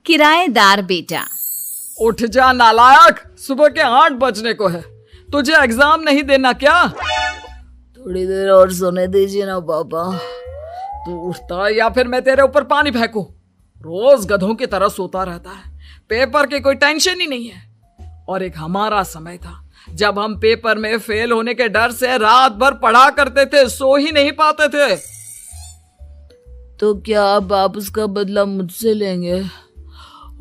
किराएदार बेटा। उठ जा नालायक, सुबह के 8 बजने को है। तुझे एग्जाम नहीं देना क्या? थोड़ी देर और सोने दीजिए ना पापा। तू उठता या फिर मैं तेरे ऊपर पानी फेंकूं? रोज गधों की तरह सोता रहता है, पेपर की कोई टेंशन ही नहीं है। और एक हमारा समय था जब हम पेपर में फेल होने के डर से रात भर पढ़ा करते थे, सो ही नहीं पाते थे। तो क्या अब आप उसका बदला मुझसे लेंगे?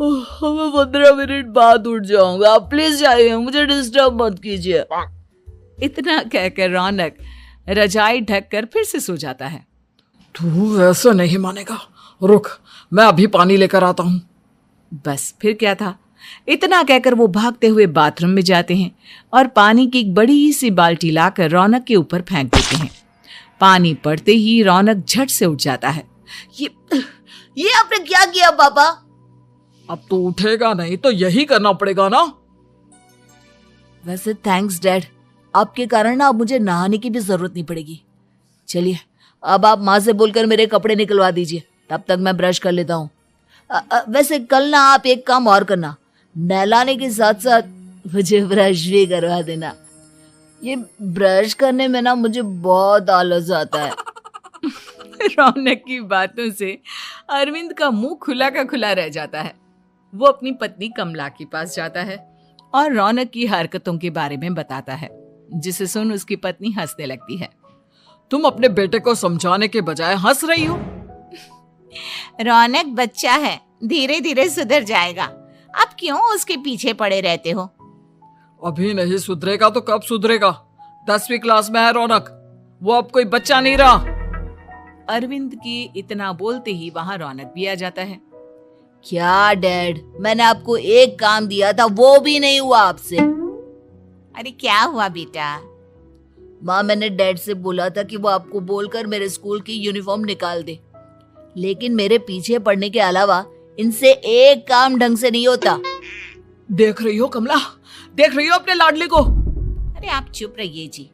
मैं 15 मिनट बाद उठ जाऊंगा, आप प्लीज जाइए, मुझे डिस्टर्ब मत कीजिए। इतना कहकर रौनक रजाई ढककर फिर से सो जाता है। तू ऐसा नहीं मानेगा, रुक मैं अभी पानी लेकर आता हूं। बस फिर क्या था, इतना कहकर वो भागते हुए बाथरूम में जाते हैं और पानी की एक बड़ी सी बाल्टी लाकर रौनक के ऊपर फेंक देते हैं। पानी पड़ते ही रौनक झट से उठ जाता है। ये आपने क्या किया पापा? अब तो उठेगा नहीं तो यही करना पड़ेगा ना। वैसे थैंक्स डैड, आपके कारण ना अब मुझे नहाने की भी जरूरत नहीं पड़ेगी। चलिए अब आप माँ से बोलकर मेरे कपड़े निकलवा दीजिए, तब तक मैं ब्रश कर लेता हूँ। वैसे कल ना आप एक काम और करना, नहलाने के साथ साथ मुझे ब्रश भी करवा देना। ये ब्रश करने में ना मुझे बहुत आलस आता है। रौनक की बातों से अरविंद का मुंह खुला का खुला रह जाता है। वो अपनी पत्नी कमला के पास जाता है और रौनक की हरकतों के बारे में बताता है, जिसे सुन उसकी पत्नी हंसने लगती है। तुम अपने बेटे को समझाने के बजाय हंस रही हो। रौनक बच्चा है, धीरे धीरे सुधर जाएगा, आप क्यों उसके पीछे पड़े रहते हो? अभी नहीं सुधरेगा तो कब सुधरेगा? 10वीं क्लास में है रौनक, वो अब कोई बच्चा नहीं रहा। अरविंद की इतना बोलते ही वहां रौनक भी आ जाता है। क्या डैड, मैंने आपको एक काम दिया था, वो भी नहीं हुआ आपसे। अरे क्या हुआ बेटा? माँ, मैंने डैड से बोला था कि वो आपको बोलकर मेरे स्कूल की यूनिफॉर्म निकाल दे, लेकिन मेरे पीछे पड़ने के अलावा इनसे एक काम ढंग से नहीं होता। देख रही हो कमला, देख रही हो अपने लाडले को? अरे आप चुप रहिए जी।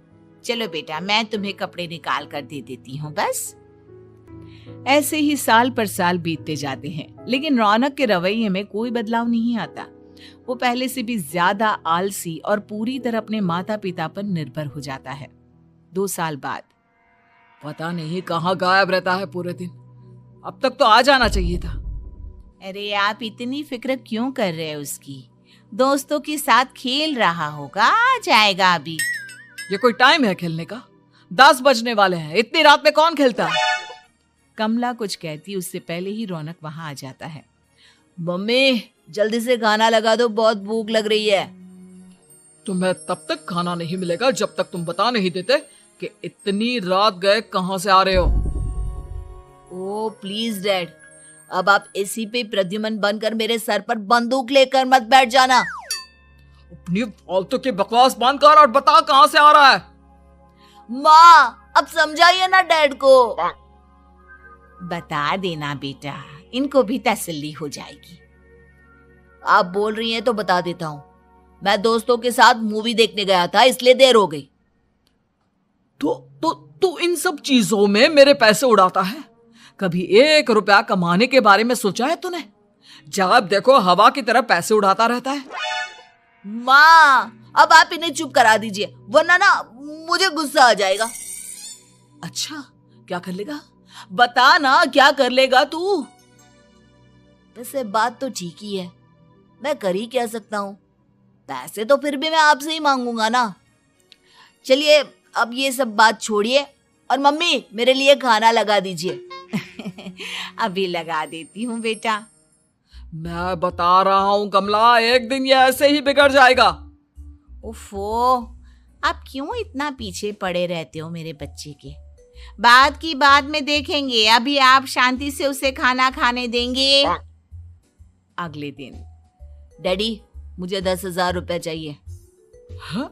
चलो बेटा, मैं तुम्हें कपड़े निकाल कर दे देती हूँ। बस ऐसे ही साल पर साल बीतते जाते हैं, लेकिन रौनक के रवैये में कोई बदलाव नहीं आता। वो पहले से भी ज्यादा आलसी और पूरी तरह अपने माता पिता पर निर्भर हो जाता है। 2 साल बाद पता नहीं कहाँ गायब रहता है पूरे दिन, अब तक तो आ जाना चाहिए था। अरे आप इतनी फिक्र क्यों कर रहे हो उसकी? दोस्तों के साथ खेल रहा होगा, आ जाएगा अभी। ये कोई टाइम है खेलने का? 10 बजने वाले हैं, इतनी रात में कौन खेलता है? कमला कुछ कहती उससे पहले ही रौनक वहां आ जाता है। मम्मी जल्दी से खाना लगा दो, बहुत भूख लग रही है। तुम्हें तब तक खाना नहीं मिलेगा जब तक तुम बता नहीं देते कि इतनी रात गए कहां से आ रहे हो। ओ प्लीज डैड, अब आप एसी पे प्रद्युमन बनकर मेरे सर पर बंदूक लेकर मत बैठ जाना। अपनी फालतू की बकवास बंद कर और बता कहां से आ रहा है। माँ अब समझाइए ना डैड को। बता देना बेटा, इनको भी तसल्ली हो जाएगी। आप बोल रही हैं तो बता देता हूँ, मैं दोस्तों के साथ मूवी देखने गया था, इसलिए देर हो गई। तो इन सब चीजों में मेरे पैसे उड़ाता है। कभी 1 रुपया कमाने के बारे में सोचा है तूने? जब देखो हवा की तरह पैसे उड़ाता रहता है। माँ अब आप इन्हें चुप करा दीजिए, वरना ना मुझे गुस्सा आ जाएगा। अच्छा क्या कर लेगा? बता ना, क्या कर लेगा तू? वैसे बात तो ठीक ही है, मैं कर ही क्या सकता हूँ, पैसे तो फिर भी मैं आपसे ही मांगूंगा ना। चलिए अब ये सब बात छोड़िए और मम्मी मेरे लिए खाना लगा दीजिए। अभी लगा देती हूँ बेटा। मैं बता रहा हूँ कमला, एक दिन ये ऐसे ही बिगड़ जाएगा। ओफो, आप क्यों इतना पीछे पड़े रहते हो मेरे बच्चे के? बात की बाद में देखेंगे, अभी आप शांति से उसे खाना खाने देंगे। अगले दिन डैडी मुझे 10,000 रुपए चाहिए। हाँ?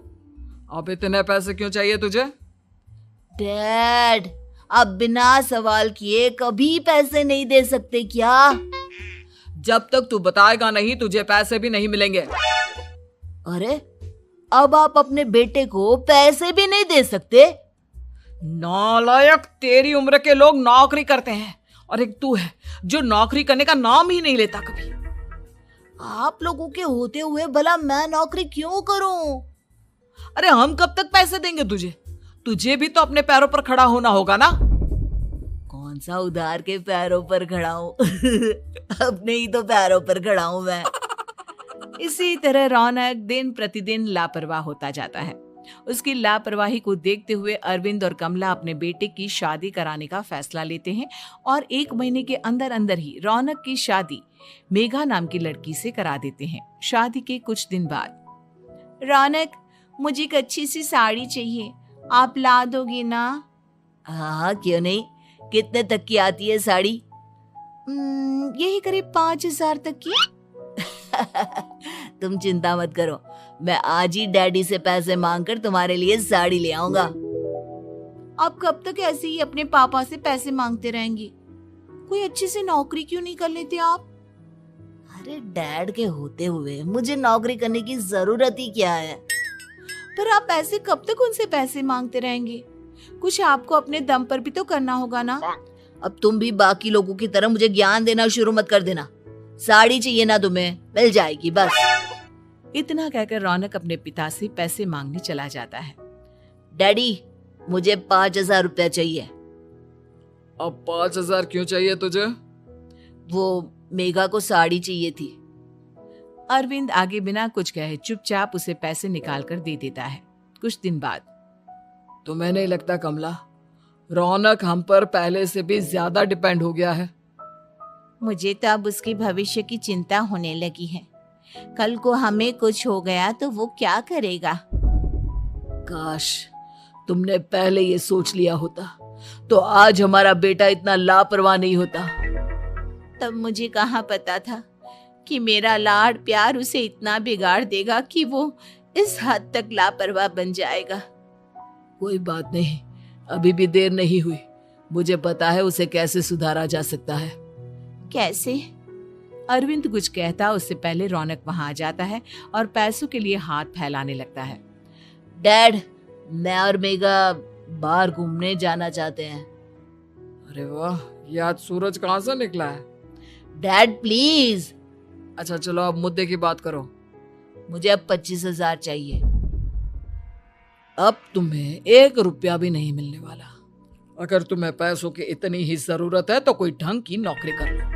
अब इतने पैसे क्यों चाहिए तुझे? डैड आप बिना सवाल किए कभी पैसे नहीं दे सकते क्या? जब तक तू बताएगा नहीं तुझे पैसे भी नहीं मिलेंगे। अरे अब आप अपने बेटे को पैसे भी नहीं दे सकते? नालायक, तेरी उम्र के लोग नौकरी करते हैं और एक तू है जो नौकरी करने का नाम ही नहीं लेता कभी। आप लोगों के होते हुए भला मैं नौकरी क्यों करूं? अरे हम कब तक पैसे देंगे तुझे? तुझे भी तो अपने पैरों पर खड़ा होना होगा ना। कौन सा उधार के पैरों पर खड़ा हूं? अपने ही तो पैरों पर खड़ा हूं मैं। इसी तरह रौनक दिन प्रतिदिन लापरवाह होता जाता है। उसकी लापरवाही को देखते हुए अरविंद और कमला अपने बेटे की शादी कराने का फैसला लेते हैं और 1 महीने के अंदर अंदर ही रौनक की शादी मेघा नाम की लड़की से करा देते हैं। शादी के कुछ दिन बाद, रौनक, मुझे एक अच्छी सी साड़ी चाहिए, आप ला दोगी ना? हाँ, क्यों नहीं। कितने तक की आती है साड़ी? यही करीब 5,000 तक की। तुम चिंता मत करो, मैं आज ही डैडी से पैसे मांगकर तुम्हारे लिए साड़ी ले आऊंगा। आप कब तक ऐसे ही अपने पापा से पैसे मांगते रहेंगी? कोई अच्छी सी नौकरी क्यों नहीं कर लेते आप? अरे डैड के होते हुए मुझे नौकरी करने की जरूरत ही क्या है? पर आप ऐसे कब तक उनसे पैसे मांगते रहेंगे? कुछ आपको अपने दम पर भी तो करना होगा ना। अब तुम भी बाकी लोगों की तरह मुझे ज्ञान देना शुरू मत कर देना। साड़ी चाहिए ना तुम्हें, मिल जाएगी बस। इतना कहकर रौनक अपने पिता से पैसे मांगने चला जाता है। डैडी, मुझे 5,000 रुपया चाहिए। अब 5,000 क्यों चाहिए तुझे? वो मेघा को साड़ी चाहिए थी। अरविंद आगे बिना कुछ कहे चुपचाप उसे पैसे निकाल कर दे देता है। कुछ दिन बाद, तुम्हें नहीं लगता कमला, रौनक हम पर पहले से भी ज्यादा डिपेंड हो गया है? मुझे तो अब उसके भविष्य की चिंता होने लगी है। कल को हमें कुछ हो गया तो वो क्या करेगा? काश तुमने पहले ये सोच लिया होता तो आज हमारा बेटा इतना लापरवाह नहीं होता। तब मुझे कहाँ पता था कि मेरा लाड प्यार उसे इतना बिगाड़ देगा कि वो इस हद तक लापरवाह बन जाएगा। कोई बात नहीं, अभी भी देर नहीं हुई। मुझे पता है उसे कैसे सुधारा जा सकता है। कैसे? अरविंद कुछ कहता उससे पहले रौनक वहां आ जाता है और पैसों के लिए हाथ फैलाने लगता है। डैड, मैं और मेघा बाहर घूमने जाना चाहते हैं। अरे वाह, ये आज सूरज कहाँ से निकला है? Dad please. अच्छा चलो अब मुद्दे की बात करो। मुझे अब 25,000 चाहिए। अब तुम्हें 1 रुपया भी नहीं मिलने वाला। अगर तुम्हें पैसों की इतनी ही जरूरत है तो कोई ढंग की नौकरी कर लो।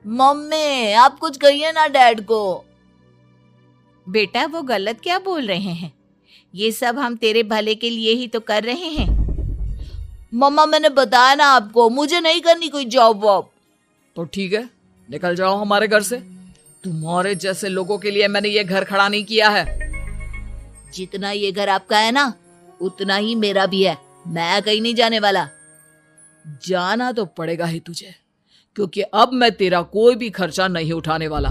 मम्मी, आप कुछ कहिए ना डैड को। बेटा, वो गलत क्या बोल रहे हैं? ये सब हम तेरे भले के लिए ही तो कर रहे हैं। मम्मा, मैंने बताया ना आपको, मुझे नहीं करनी कोई जॉब वॉब। तो ठीक है, निकल जाओ हमारे घर से। तुम्हारे जैसे लोगों के लिए मैंने ये घर खड़ा नहीं किया है। जितना ये घर आपका है ना, उतना ही मेरा भी है। मैं कहीं नहीं जाने वाला। जाना तो पड़ेगा ही तुझे, क्योंकि अब मैं तेरा कोई भी खर्चा नहीं उठाने वाला।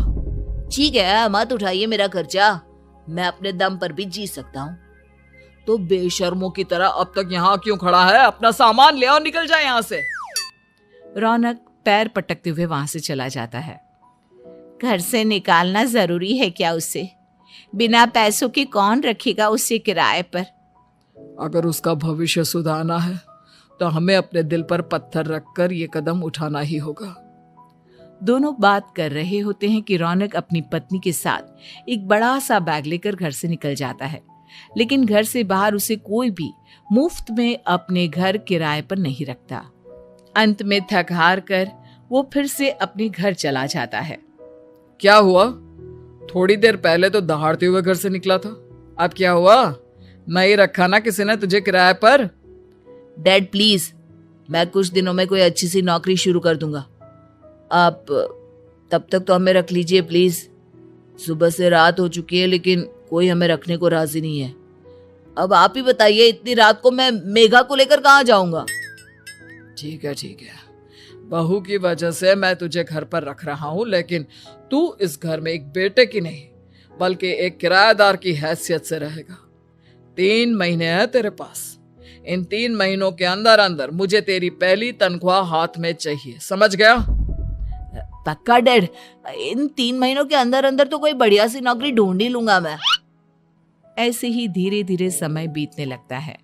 ठीक है, मत उठाइए मेरा खर्चा, मैं अपने दम पर भी जी सकता हूँ। तो बेशर्मों की तरह अब तक यहाँ क्यों खड़ा है? अपना सामान ले और निकल जाए यहाँ से। रौनक पैर पटकते हुए वहां से चला जाता है। घर से निकालना जरूरी है क्या उसे? बिना पैसों के कौन रखेगा उसे किराए पर? अगर उसका भविष्य सुधारना है तो हमें अपने दिल पर पत्थर रखकर ये कदम उठाना ही होगा। दोनों बात कर रहे होते हैं कि रौनक अपनी पत्नी के साथ एक बड़ा सा बैग लेकर घर से निकल जाता है, लेकिन घर से बाहर उसे कोई भी मुफ्त में अपने घर किराए पर नहीं रखता। अंत में थक हार कर वो फिर से अपने घर चला जाता है। क्या हुआ? थोड़ी देर पहले तो दहाड़ते हुए घर से निकला था, अब क्या हुआ? नहीं रखा ना किसी ने तुझे किराए पर? डैड प्लीज, मैं कुछ दिनों में कोई अच्छी सी नौकरी शुरू कर दूंगा। आप तब तक तो हमें रख लीजिए प्लीज। सुबह से रात हो चुकी है लेकिन कोई हमें रखने को राजी नहीं है। अब आप ही बताइए, इतनी रात को मैं मेघा को लेकर कहाँ जाऊंगा? ठीक है, बहू की वजह से मैं तुझे घर पर रख रहा हूँ, लेकिन तू इस घर में एक बेटे की नहीं बल्कि एक किराएदार की हैसियत से रहेगा। 3 महीने है तेरे पास। इन 3 महीनों के अंदर अंदर मुझे तेरी पहली तनख्वाह हाथ में चाहिए, समझ गया? पक्का डैड, इन 3 महीनों के अंदर अंदर तो कोई बढ़िया सी नौकरी ढूंढ ही लूंगा मैं। ऐसे ही धीरे धीरे समय बीतने लगता है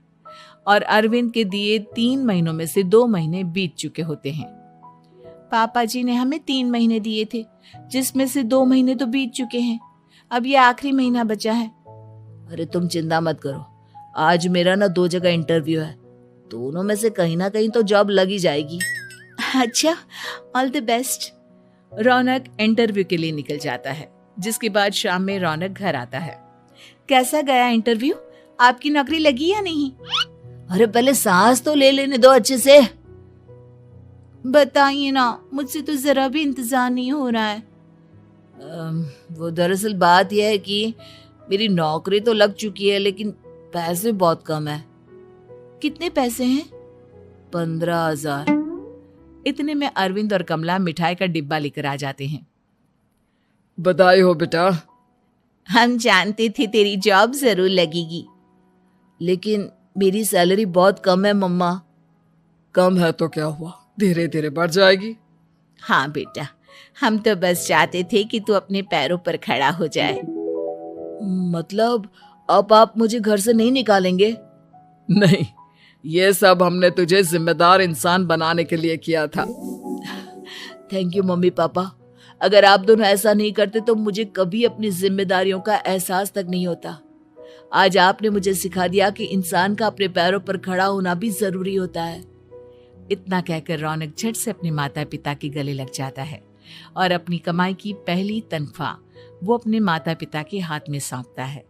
और अरविंद के दिए 3 महीनों में से 2 महीने बीत चुके होते हैं। पापा जी ने हमें 3 महीने दिए थे, जिसमें से 2 महीने तो बीत चुके हैं। अब ये आखिरी महीना बचा है। अरे तुम चिंता मत करो, आज मेरा ना 2 जगह इंटरव्यू है, दोनों में से कहीं ना कहीं तो जॉब लगी जाएगी। अच्छा, all the best. Raunak interview के लिए निकल जाता है, जिसके बाद शाम में रौनक घर आता है। कैसा गया इंटरव्यू? आपकी नौकरी लगी या नहीं? अरे पहले सांस तो ले लेने दो अच्छे से। बताइए ना, मुझसे तो जरा भी इंतजार नहीं हो रहा है। वो दरअसल बात यह है कि मेरी नौकरी तो लग चुकी है, लेकिन पैसे बहुत कम है। कितने पैसे हैं? 15,000। इतने में अरविंद और कमला मिठाई का डिब्बा लेकर आ जाते हैं। बधाई हो बेटा। हम जानते थे तेरी जॉब जरूर लगेगी। लेकिन मेरी सैलरी बहुत कम है मम्मा। कम है तो क्या हुआ, धीरे धीरे बढ़ जाएगी। हाँ बेटा, हम तो बस चाहते थे कि तू अपने पैरों पर खड़ा हो जाए। मतलब अब आप मुझे घर से नहीं निकालेंगे? नहीं, ये सब हमने तुझे जिम्मेदार इंसान बनाने के लिए किया था। Thank you mummy papa. अगर आप दोनों ऐसा नहीं करते तो मुझे कभी अपनी जिम्मेदारियों का एहसास तक नहीं होता। आज आपने मुझे सिखा दिया कि इंसान का अपने पैरों पर खड़ा होना भी जरूरी होता है। इतना कहकर रौनक झट से अपने माता पिता के गले लग जाता है और अपनी कमाई की पहली तनख्वाह वो अपने माता पिता के हाथ में सौंपता है।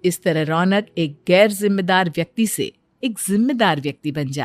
इस तरह रौनक एक गैर जिम्मेदार व्यक्ति से एक जिम्मेदार व्यक्ति बन जाता है।